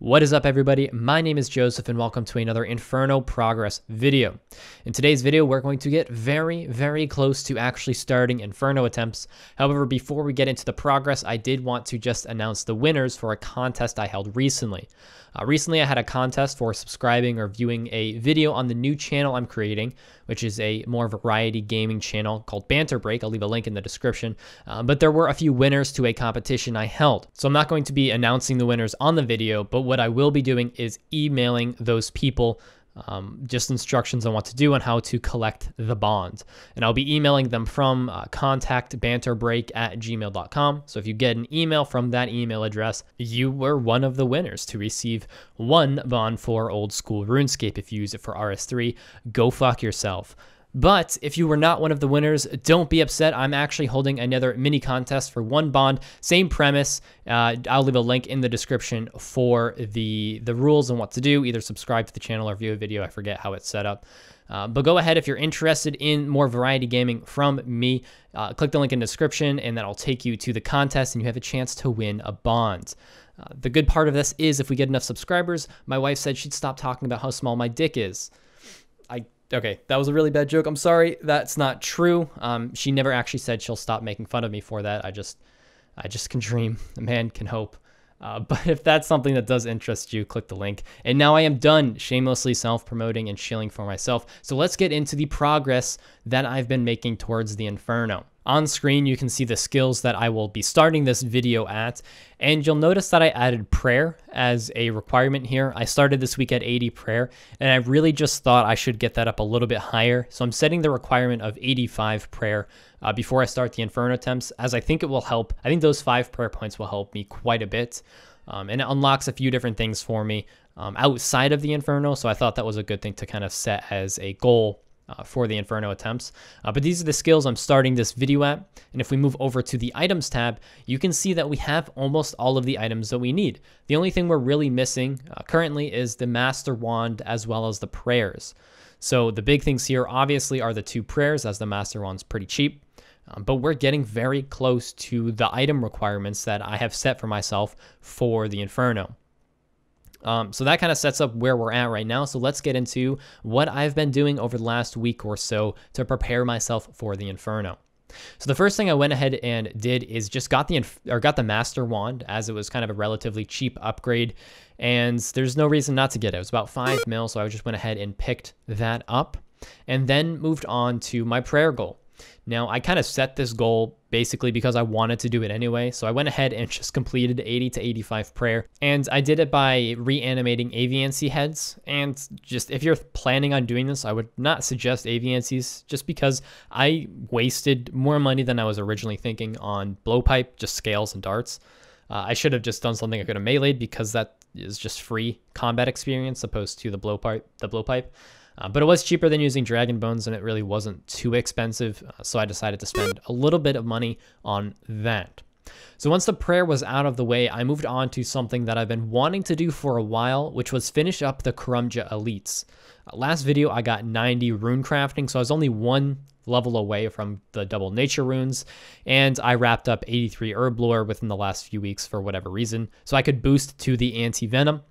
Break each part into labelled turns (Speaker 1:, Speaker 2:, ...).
Speaker 1: What is up, everybody? My name is Joseph and welcome to another Inferno progress video. In today's video, we're going to get very close to actually starting Inferno attempts. However, before we get into the progress, I did want to just announce the winners for a contest I held recently. Recently, I had a contest for subscribing or viewing a video on the new channel I'm creating, which is a more variety gaming channel called Banter Break. I'll leave a link in the description. But there were a few winners to a competition I held. So I'm not going to be announcing the winners on the video, but what I will be doing is emailing those people just instructions on what to do and how to collect the bond. And I'll be emailing them from contactbanterbreak@gmail.com. So if you get an email from that email address, you were one of the winners to receive one bond for old school RuneScape. If you use it for RS3, go fuck yourself. But if you were not one of the winners, don't be upset. I'm actually holding another mini contest for one bond. Same premise. I'll leave a link in the description for the rules and what to do. Either subscribe to the channel or view a video. I forget how it's set up. But go ahead if you're interested in more variety gaming from me. Click the link in the description and that'll take you to the contest and you have a chance to win a bond. The good part of this is if we get enough subscribers, my wife said she'd stop talking about how small my dick is. Okay, that was a really bad joke. I'm sorry. That's not true. She never actually said she'll stop making fun of me for that. I just can dream. A man can hope. But if that's something that does interest you, click the link. And now I am done shamelessly self-promoting and shilling for myself. So let's get into the progress that I've been making towards the Inferno. On screen, you can see the skills that I will be starting this video at, and you'll notice that I added prayer as a requirement here. I started this week at 80 prayer, and I really just thought I should get that up a little bit higher. So I'm setting the requirement of 85 prayer before I start the Inferno attempts, as I think it will help. I think those 5 prayer points will help me quite a bit, and it unlocks a few different things for me outside of the Inferno, so I thought that was a good thing to kind of set as a goal for the Inferno attempts. But these are the skills I'm starting this video at. And if we move over to the items tab, you can see that we have almost all of the items that we need. The only thing we're really missing currently is the Master Wand as well as the prayers. So the big things here obviously are the 2 prayers, as the Master Wand's pretty cheap. But we're getting very close to the item requirements that I have set for myself for the Inferno. So that kind of sets up where we're at right now. So let's get into what I've been doing over the last week or so to prepare myself for the Inferno. So the first thing I went ahead and did is just got the Master Wand, as it was kind of a relatively cheap upgrade, and there's no reason not to get it. It was about 5 mil, so I just went ahead and picked that up, and then moved on to my prayer goal. Now, I kind of set this goal basically because I wanted to do it anyway, so I went ahead and just completed 80 to 85 prayer, and I did it by reanimating Aviancy heads. And just if you're planning on doing this, I would not suggest Aviancies, just because I wasted more money than I was originally thinking on blowpipe, just scales and darts. I should have just done something I could have meleeed, because that is just free combat experience opposed to the blowpipe. But it was cheaper than using Dragon Bones, and it really wasn't too expensive, so I decided to spend a little bit of money on that. So once the prayer was out of the way, I moved on to something that I've been wanting to do for a while, which was finish up the Karumja Elites. Last video, I got 90 rune crafting, so I was only 1 level away from the double nature runes, and I wrapped up 83 herb lore within the last few weeks for whatever reason, so I could boost to the anti-venom.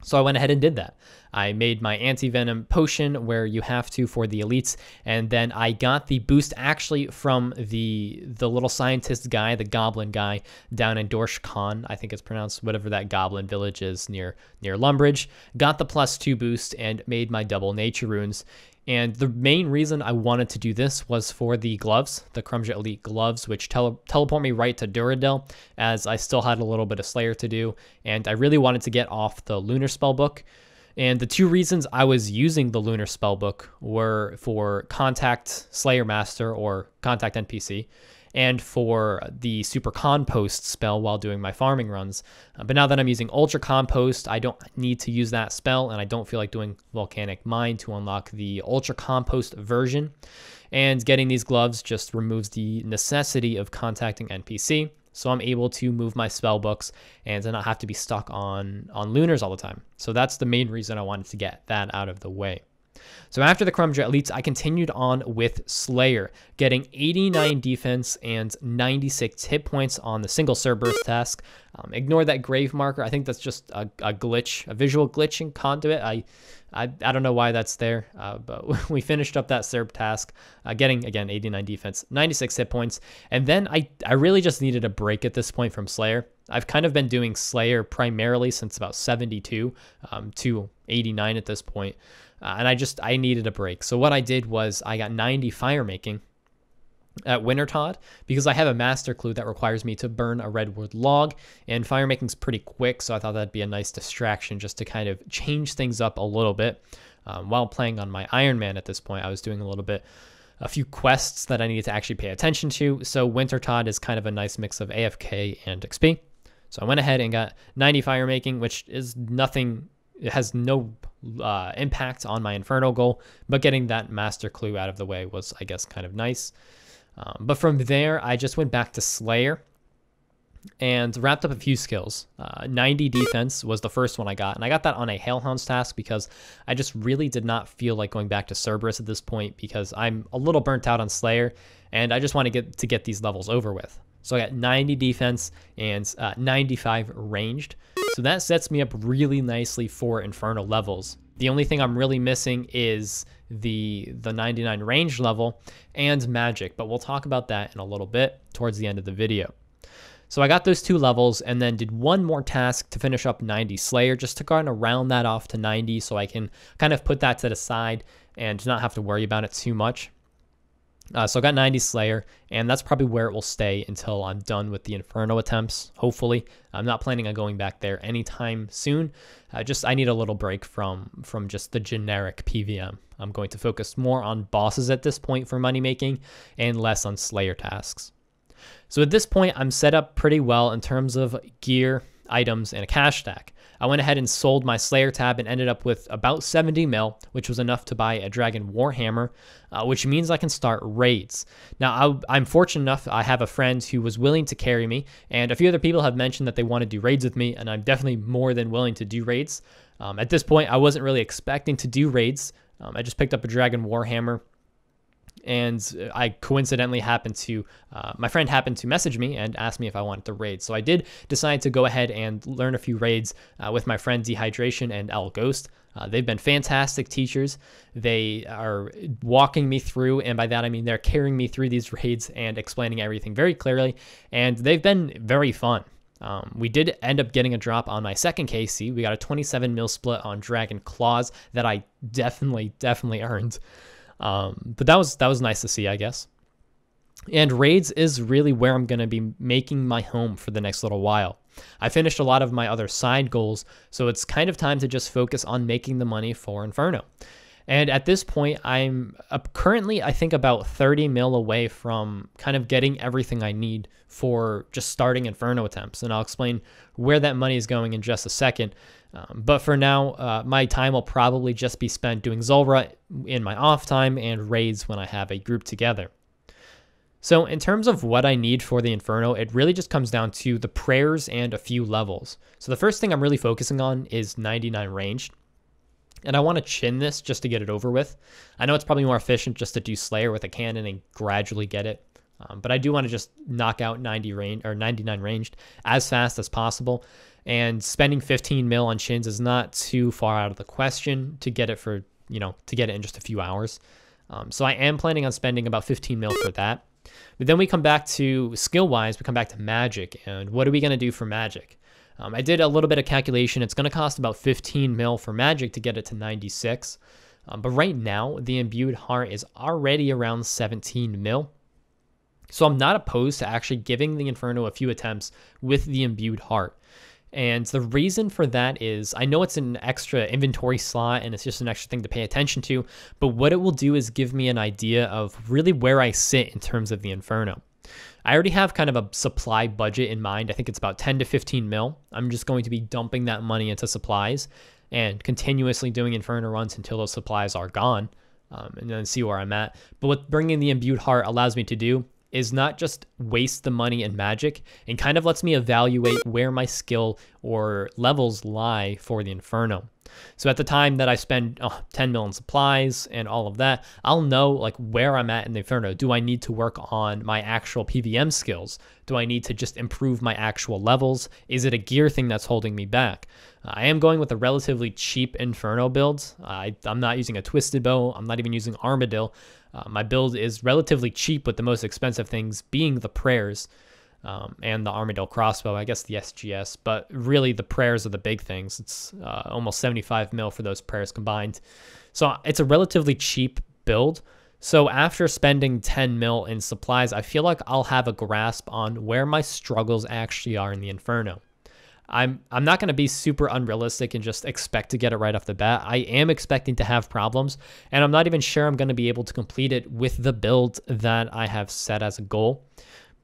Speaker 1: So I went ahead and did that. I made my anti-venom potion where you have to for the elites, and then I got the boost actually from the little scientist guy, the goblin guy down in Dorsh Khan, I think it's pronounced, whatever that goblin village is near Lumbridge. Got the +2 boost and made my double nature runes. And the main reason I wanted to do this was for the gloves, the Karumja Elite gloves, which teleport me right to Duradel, as I still had a little bit of Slayer to do, and I really wanted to get off the Lunar Spellbook. And the 2 reasons I was using the Lunar Spellbook were for Contact Slayer Master or Contact NPC, and for the Super Compost spell while doing my farming runs. But now that I'm using Ultra Compost, I don't need to use that spell, and I don't feel like doing Volcanic Mine to unlock the Ultra Compost version. And getting these gloves just removes the necessity of contacting NPC, so I'm able to move my spell books and to not have to be stuck on Lunars all the time. So that's the main reason I wanted to get that out of the way. So after the Karumja Elites, I continued on with Slayer, getting 89 defense and 96 hit points on the single Cerberus task. Ignore that grave marker. I think that's just a glitch, a visual glitch in Conduit. I don't know why that's there, but we finished up that Serb task, getting, again, 89 defense, 96 hit points. And then I really just needed a break at this point from Slayer. I've kind of been doing Slayer primarily since about 72 to 89 at this point. And I needed a break. So what I did was I got 90 fire making at Wintertod because I have a master clue that requires me to burn a redwood log, and fire making's pretty quick, so I thought that'd be a nice distraction just to kind of change things up a little bit. While playing on my Iron Man at this point, I was doing a few quests that I needed to actually pay attention to, so Wintertod is kind of a nice mix of AFK and XP. So I went ahead and got 90 fire making, which is nothing, it has no impact on my Inferno goal, but getting that master clue out of the way was, I guess, kind of nice. But from there, I just went back to Slayer and wrapped up a few skills. 90 defense was the first one I got, and I got that on a Hailhounds task because I just really did not feel like going back to Cerberus at this point because I'm a little burnt out on Slayer, and I just want to get these levels over with. So I got 90 defense and 95 ranged. So that sets me up really nicely for Infernal levels. The only thing I'm really missing is the 99 range level and magic, but we'll talk about that in a little bit towards the end of the video. So I got those 2 levels and then did one more task to finish up 90 Slayer, just to kind of round that off to 90 so I can kind of put that to the side and not have to worry about it too much. So I got 90 Slayer, and that's probably where it will stay until I'm done with the Inferno attempts, hopefully. I'm not planning on going back there anytime soon. I need a little break from just the generic PVM. I'm going to focus more on bosses at this point for money making and less on Slayer tasks. So at this point, I'm set up pretty well in terms of gear, items, and a cash stack. I went ahead and sold my Slayer tab and ended up with about 70 mil, which was enough to buy a Dragon Warhammer, which means I can start raids. Now, I'm fortunate enough, I have a friend who was willing to carry me, and a few other people have mentioned that they want to do raids with me, and I'm definitely more than willing to do raids. At this point, I wasn't really expecting to do raids. I just picked up a Dragon Warhammer, and I coincidentally my friend happened to message me and ask me if I wanted to raid. So I did decide to go ahead and learn a few raids with my friend Dehydration and L Ghost. They've been fantastic teachers. They are walking me through, and by that I mean they're carrying me through these raids and explaining everything very clearly, and they've been very fun. We did end up getting a drop on my second KC. We got a 27 mil split on Dragon Claws that I definitely earned. But that was nice to see, I guess. And raids is really where I'm going to be making my home for the next little while. I finished a lot of my other side goals, so it's kind of time to just focus on making the money for Inferno. And at this point, I'm currently, I think, about 30 mil away from kind of getting everything I need for just starting Inferno attempts. And I'll explain where that money is going in just a second. But for now, my time will probably just be spent doing Zulrah in my off time and raids when I have a group together. So in terms of what I need for the Inferno, it really just comes down to the prayers and a few levels. So the first thing I'm really focusing on is 99 ranged. And I want to chin this just to get it over with. I know it's probably more efficient just to do Slayer with a cannon and gradually get it. But I do want to just knock out 99 ranged as fast as possible. And spending 15 mil on chins is not too far out of the question to get it in just a few hours. So I am planning on spending about 15 mil for that. But then we come back to skill-wise, we come back to magic. And what are we going to do for magic? I did a little bit of calculation. It's going to cost about 15 mil for magic to get it to 96. But right now, the Imbued Heart is already around 17 mil. So I'm not opposed to actually giving the Inferno a few attempts with the Imbued Heart. And the reason for that is, I know it's an extra inventory slot and it's just an extra thing to pay attention to, but what it will do is give me an idea of really where I sit in terms of the Inferno. I already have kind of a supply budget in mind. I think it's about 10 to 15 mil. I'm just going to be dumping that money into supplies and continuously doing Inferno runs until those supplies are gone, and then see where I'm at. But what bringing the Imbued Heart allows me to do is not just waste the money in magic, and kind of lets me evaluate where my skill or levels lie for the Inferno. So at the time that I spend 10 million supplies and all of that, I'll know like where I'm at in the Inferno. Do I need to work on my actual PVM skills? Do I need to just improve my actual levels? Is it a gear thing that's holding me back? I am going with a relatively cheap Inferno build. I'm not using a Twisted Bow. I'm not even using Armadillo. My build is relatively cheap, with the most expensive things being the prayers and the Armadillo crossbow, I guess the SGS, but really the prayers are the big things. It's almost 75 mil for those prayers combined. So it's a relatively cheap build. So after spending 10 mil in supplies, I feel like I'll have a grasp on where my struggles actually are in the Inferno. I'm not going to be super unrealistic and just expect to get it right off the bat. I am expecting to have problems, and I'm not even sure I'm going to be able to complete it with the build that I have set as a goal.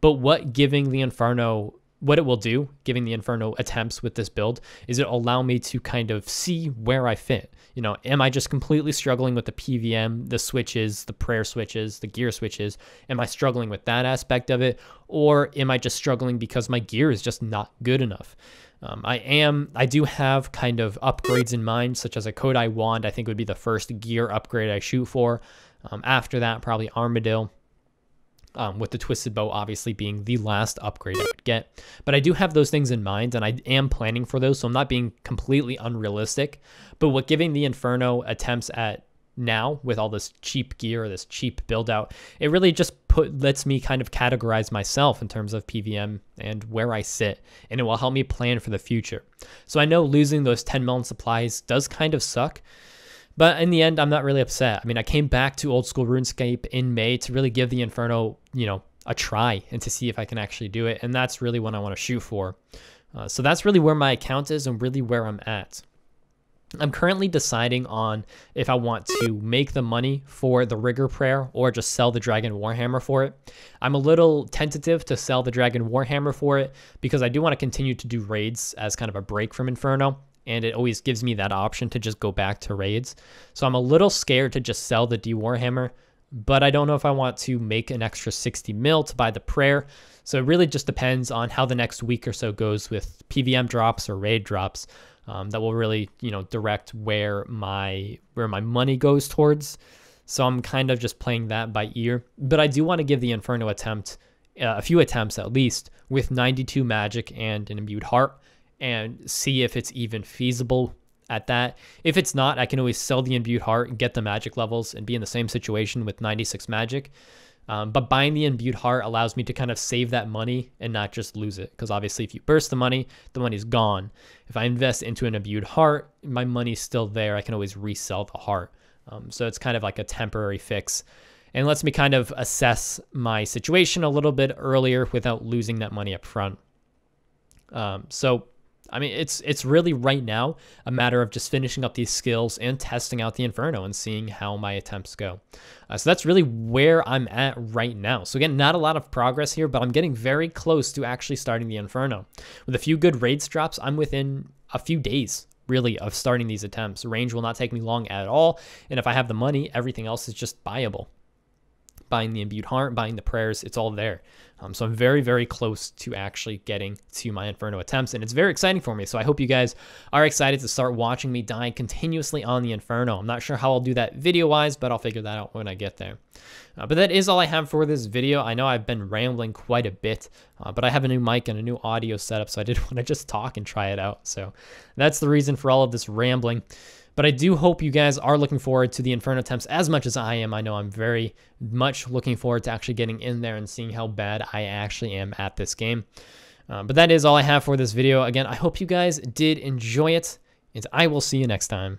Speaker 1: But what it will do, giving the Inferno attempts with this build, is it'll allow me to kind of see where I fit. You know, am I just completely struggling with the PVM, the switches, the prayer switches, the gear switches? Am I struggling with that aspect of it? Or am I just struggling because my gear is just not good enough? I do have kind of upgrades in mind, such as a Kodai wand. I think would be the first gear upgrade I shoot for. After that, probably Armadillo. With the Twisted Bow obviously being the last upgrade I would get. But I do have those things in mind, and I am planning for those, so I'm not being completely unrealistic. But what giving the Inferno attempts at now, with all this cheap gear, this cheap build out, it really just lets me kind of categorize myself in terms of PVM and where I sit, and it will help me plan for the future. So I know losing those 10 million supplies does kind of suck, but in the end, I'm not really upset. I mean, I came back to old school RuneScape in May to really give the Inferno, you know, a try and to see if I can actually do it. And that's really what I want to shoot for. So that's really where my account is and really where I'm at. I'm currently deciding on if I want to make the money for the Rigger Prayer or just sell the Dragon Warhammer for it. I'm a little tentative to sell the Dragon Warhammer for it because I do want to continue to do raids as kind of a break from Inferno. And it always gives me that option to just go back to raids. So I'm a little scared to just sell the D Warhammer, but I don't know if I want to make an extra 60 mil to buy the prayer. So it really just depends on how the next week or so goes with PVM drops or raid drops. That will really, you know, direct where my money goes towards. So I'm kind of just playing that by ear. But I do want to give the Inferno attempt a few attempts at least with 92 magic and an imbued heart, and see if it's even feasible at that. If it's not, I can always sell the imbued heart and get the magic levels and be in the same situation with 96 magic. But buying the imbued heart allows me to kind of save that money and not just lose it. Because obviously if you burst the money's gone. If I invest into an imbued heart, my money's still there. I can always resell the heart. So it's kind of like a temporary fix and lets me kind of assess my situation a little bit earlier without losing that money up front. So I mean, it's really right now a matter of just finishing up these skills and testing out the Inferno and seeing how my attempts go. So that's really where I'm at right now. So again, not a lot of progress here, but I'm getting very close to actually starting the Inferno. With a few good raids drops, I'm within a few days, really, of starting these attempts. Range will not take me long at all, and if I have the money, everything else is just buyable. Buying the imbued heart, buying the prayers, it's all there. So I'm very, very close to actually getting to my Inferno attempts, and it's very exciting for me. So I hope you guys are excited to start watching me die continuously on the Inferno. I'm not sure how I'll do that video-wise, but I'll figure that out when I get there. But that is all I have for this video. I know I've been rambling quite a bit, but I have a new mic and a new audio setup, so I did want to just talk and try it out. So that's the reason for all of this rambling. But I do hope you guys are looking forward to the Inferno attempts as much as I am. I know I'm very much looking forward to actually getting in there and seeing how bad I actually am at this game. But that is all I have for this video. Again, I hope you guys did enjoy it, and I will see you next time.